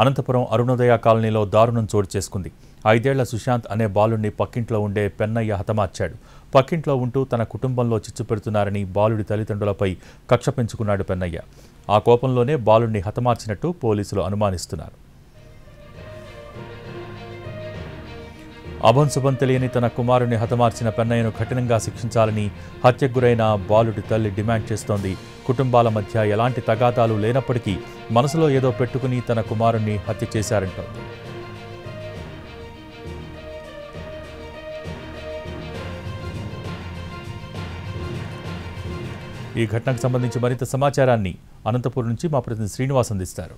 అనంతపురం అరుణోదయ కాలనీలో దారుణం చోటు చేసుకుంది. 5 ఏళ్ల సుశాంత్ అనే బాలుడిని పక్కింట్లో ఉండే పెన్నయ్య హతమార్చాడు. పక్కింట్లో ఉంటూ తన కుటుంబంలో చిచ్చు పెడుతున్నారని బాలుడి తల్లిదండ్రులపై కక్ష పెంచుకున్నాడు పెన్నయ్య. ఆ కోపంలోనే బాలుడిని హతమార్చినట్టు పోలీసులు అనుమానిస్తున్నారు. అభంశుభం తెలియని తన కుమారుని హతమార్చిన పెన్నయ్యను కఠినంగా శిక్షించాలని హత్యకు గురైన బాలుడి తల్లి డిమాండ్ చేస్తోంది. కుటుంబాల మధ్య ఎలాంటి తగాదాలు లేనప్పటికీ మనసులో ఏదో పెట్టుకుని తన కుమారుణ్ణి హత్య చేశారంటోంది. ఈ ఘటనకు సంబంధించి మరింత సమాచారాన్ని అనంతపురం నుంచి మా ప్రతినిధి శ్రీనివాస్ అందిస్తారు.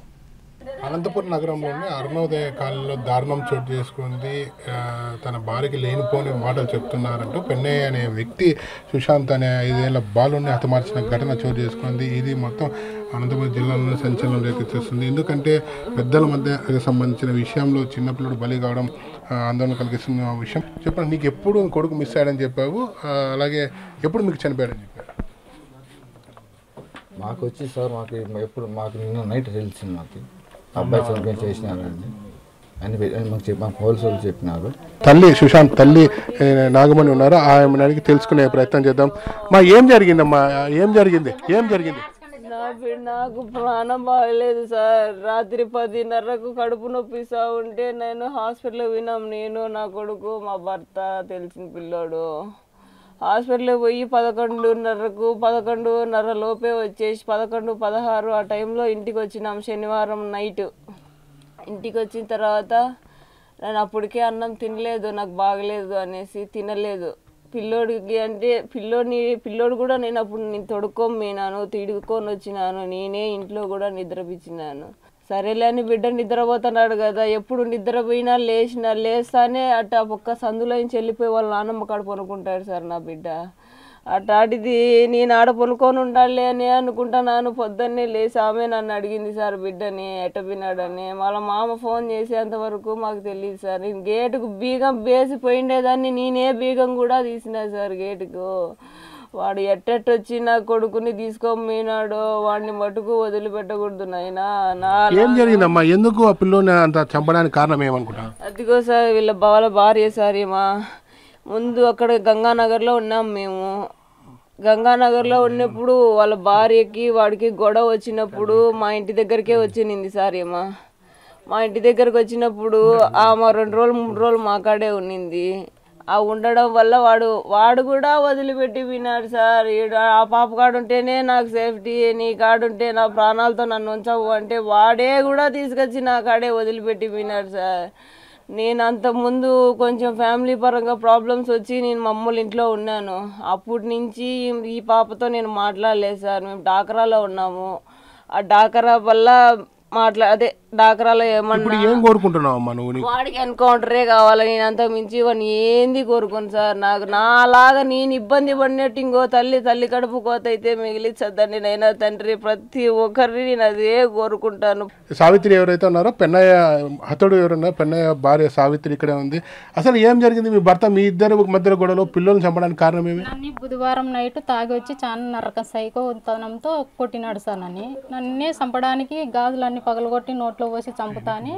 అనంతపురం నగరంలోని అరుణోదయ కాలనీలో దారుణం చోటు చేసుకుంది. తన భార్యకి లేనిపోని మాటలు చెప్తున్నారంటూ పెన్నయ్య అనే వ్యక్తి సుశాంత్ అనే 5 ఏళ్ల బాలుని హతమార్చిన ఘటన చోటు చేసుకుంది. ఇది మొత్తం అనంతపురం జిల్లాలో సంచలనం రేకెత్తిస్తుంది. ఎందుకంటే పెద్దల మధ్య సంబంధించిన విషయంలో చిన్నపిల్లడు బలి కావడం ఆందోళన కలిగిస్తున్న విషయం. చెప్పండి, నీకు ఎప్పుడు కొడుకు మిస్ అయ్యాడని చెప్పావు, అలాగే ఎప్పుడు మీకు చనిపోయాడని చెప్పారు? మాకు వచ్చి సార్ మాకు నిన్న నైట్ తెలిసింది. మాకు అబ్బాయి చనిపోయి చేసినారండి అని మాకు పోలీసు వాళ్ళు చెప్పినారు. తల్లి సుశాంత్ తల్లి నాగమణి ఉన్నారు, ఆమె అడిగి తెలుసుకునే ప్రయత్నం చేద్దాం. ఏం జరిగిందమ్మా? ఏం జరిగింది? నాకు ప్రాణం బాగలేదు సార్. రాత్రి 10:30కు కడుపు నొప్పిస్తా ఉంటే నేను హాస్పిటల్ విన్నాం. నేను, నా కొడుకు, మా భర్త, తెలిసిన పిల్లోడు హాస్పిటల్కి పోయి 11:30కు 11:30 లోపే వచ్చేసి 11:16 ఆ టైంలో ఇంటికి వచ్చినాం. శనివారం నైట్ ఇంటికి వచ్చిన తర్వాత నేను అప్పటికే అన్నం తినలేదు, నాకు బాగలేదు అనేసి తినలేదు. పిల్లోడికి అంటే పిల్లోడు కూడా నేను అప్పుడు తొడుక్కొని తిడుకొని వచ్చినాను. నేనే ఇంట్లో కూడా నిద్రపించినాను. సరేలే అని బిడ్డ నిద్రపోతున్నాడు కదా, ఎప్పుడు నిద్రపోయినా లేస్తానే అట్ట ఒక్క సందులో నుంచి వెళ్ళిపోయి వాళ్ళ నాన్నమ్మ కాడ పనుకుంటాడు సార్ నా బిడ్డ. అట్లాంటిది నేను ఆడ పనుకొని ఉండాలి అని అనుకుంటున్నాను. పొద్దున్నే లేచి ఆమె నన్ను అడిగింది సార్ బిడ్డని ఎట్టపోయినాడని. వాళ్ళ మామ ఫోన్ చేసేంతవరకు మాకు తెలియదు సార్. నేను గేటుకు బీగం వేసి పోయిండేదాన్ని, నేనే బీగం కూడా తీసినా సార్ గేటుకు. వాడు ఎట్టొచ్చి నా కొడుకుని తీసుకొని పోయినాడో వాడిని మటుకు వదిలిపెట్టకూడదు నాయనా. ఏం జరిగిందమ్మా? ఎందుకు ఆ పిల్లోని అంత చంపడానికి కారణం ఏమనుకుంటా? అదిగో సార్ వాళ్ళ భార్య సార్. ముందు అక్కడ గంగానగర్లో ఉన్నాం మేము. గంగానగర్లో ఉన్నప్పుడు వాళ్ళ భార్యకి వాడికి గొడవ వచ్చినప్పుడు మా ఇంటి దగ్గరికే వచ్చింది సార్. మా ఇంటి దగ్గరకు వచ్చినప్పుడు ఆమె 2 రోజులు 3 రోజులు మా కాడే ఉన్నింది. ఆ ఉండడం వల్ల వాడు కూడా వదిలిపెట్టి విన్నాడు సార్. ఆ పాప కాడుంటేనే నాకు సేఫ్టీ, నీ కాడుంటే నా ప్రాణాలతో నన్ను ఉంచవు అంటే వాడే కూడా తీసుకొచ్చి నా కాడే వదిలిపెట్టి విన్నాడు సార్. నేను అంతకుముందు కొంచెం ఫ్యామిలీ పరంగా ప్రాబ్లమ్స్ వచ్చి నేను మా అమ్మోళ్ళ ఇంట్లో ఉన్నాను. అప్పటి నుంచి ఈ పాపతో నేను మాట్లాడలేదు సార్. మేము డాకరాలో ఉన్నాము. ఆ డాకరా వల్ల డాకరాలో ఏమన్నా ఏం కోరుకుంటున్నావు నువ్వు? వాడికి ఎన్కౌంటరే కావాలి. నేను అంత మించి వాడిని ఏంది కోరుకోను సార్. నాకు నాలాగా నేను ఇబ్బంది పడినట్టు ఇంకో తల్లి కడుపు కోత అయితే మిగిలిచ్చద్దండి నైనా తండ్రి. ప్రతి ఒక్కరిని నేను అదే కోరుకుంటాను. సావిత్రి ఎవరైతే ఉన్నారో పెన్నయ్య హతుడు ఎవరున్నా, పెన్నయ్య భార్య సావిత్రి ఇక్కడే ఉంది. అసలు ఏం జరిగింది? మీ భర్త మీ ఇద్దరు మధ్య గొడవలో పిల్లల్ని చంపడానికి కారణం ఏమి? బుధవారం నైట్ తాగి వచ్చి చాలా నరక సైకోతనంతో కొట్టినాడు సార్. నన్నే చంపడానికి గాజులన్నీ పగలగొట్టి నోట్లో పోసి చంపుతాని,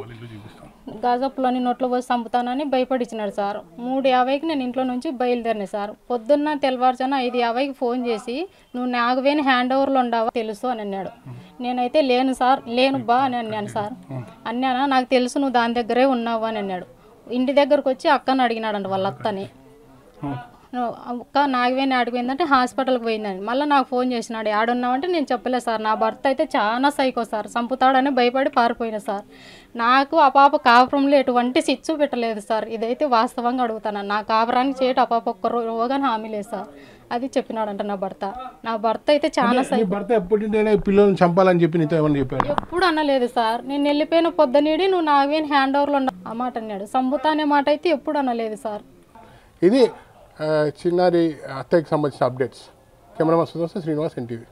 గాజపులోని నోట్లో పోసి చంపుతానని భయపడిచ్చినాడు సార్. 3:50కి నేను ఇంట్లో నుంచి బయలుదేరినా సార్. పొద్దున్న తెల్లవారుజాన 5:50కి ఫోన్ చేసి నువ్వు నాగవేణి హ్యాండ్ ఓవర్లో ఉండవా తెలుసు అని అన్నాడు. నేనైతే లేను సార్, లేను బా అని అన్నాను సార్. అన్నానా, నాకు తెలుసు నువ్వు దాని దగ్గరే ఉన్నావు అని అన్నాడు. ఇంటి దగ్గరకు వచ్చి అక్కని అడిగినాడంట వాళ్ళ అత్తని. అక్క నాగవేణి ఆడిపోయిందంటే హాస్పిటల్కి పోయిందని. మళ్ళీ నాకు ఫోన్ చేసినాడు, ఆడున్నామంటే నేను చెప్పలేదు సార్. నా భర్త అయితే చాలా సైకో సార్, చంపుతాడని భయపడి పారిపోయినా సార్. నాకు ఆ పాప కాపురంలో ఎటువంటి చిచ్చు పెట్టలేదు సార్. ఇదైతే వాస్తవంగా అడుగుతాను. నా కాపురానికి చేయటం ఆ పాప ఒక్క రోజుగానే హామీ లేదు సార్. అది చెప్పినాడంట నా భర్త అయితే చాలా సైకో. భర్త పిల్లల్ని చంపాలని చెప్పి నీతో ఏమని చెప్పాడు? ఎప్పుడు అనలేదు సార్. నేను వెళ్ళిపోయిన పొద్దునీడి నువ్వు నాగవేణి హ్యాండ్ ఓవర్లో ఉండ ఆ మాట అన్నాడు. చంపుతా అనే మాట అయితే ఎప్పుడు అనలేదు సార్. ఇది చిన్నారి అత్తయ్యకి సంబంధించిన updates. Cameraman Sudarshan, Srinivas, NTV.